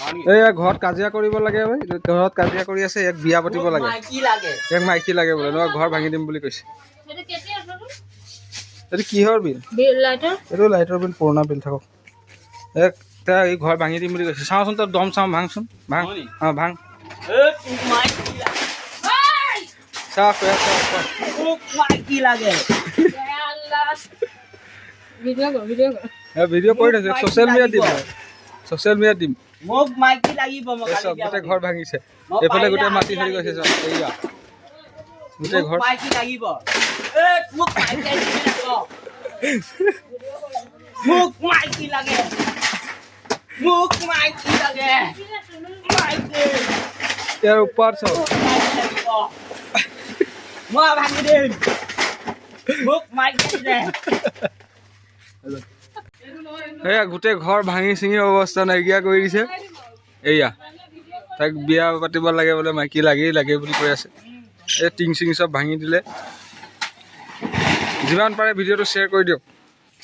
এই ঘৰত কাজিয়া কৰিব লাগে ঐ ঘৰত কাজিয়া কৰি আছে এক বিয়া পাতিব লাগে এক মাইকী লাগে বোলে নহয় ঘৰ ভাঙি দিম বুলি কৈছে এইটো কিহৰ বিল এইটো লাইটৰ বিল পুৰণা বিল থাকক এক এই ঘৰ ভাঙি দিম বুলি কৈছে চাওঁচোন তই দম চাওঁ ভাঙচোন ভাঙ অঁ ভাঙ চাওক ভিডিঅ' কৰি থৈছে ছ'চিয়েল মিডিয়াত দিম মোক মাইকী লাগিব গোটেই ঘৰ ভাঙিছে এইফালে গোটেই মাটি ধৰি গৈছে চব এইয়া গোটেই ঘৰ মাইকী লাগিব মোক মাইকী লাগে ইয়াৰ ওপৰ চাওক মই ভাঙি দিম মোক মাইকী দে এয়া গোটেই ঘৰ ভাঙি চিঙি অৱস্থা নাইকিয়া কৰি দিছে এয়া তাক বিয়া পাতিব লাগে বোলে মাইকী লাগে বুলি কৈ আছে এই টিং চিং চব ভাঙি দিলে যিমান পাৰে ভিডিঅ'টো শ্বেয়াৰ কৰি দিয়ক।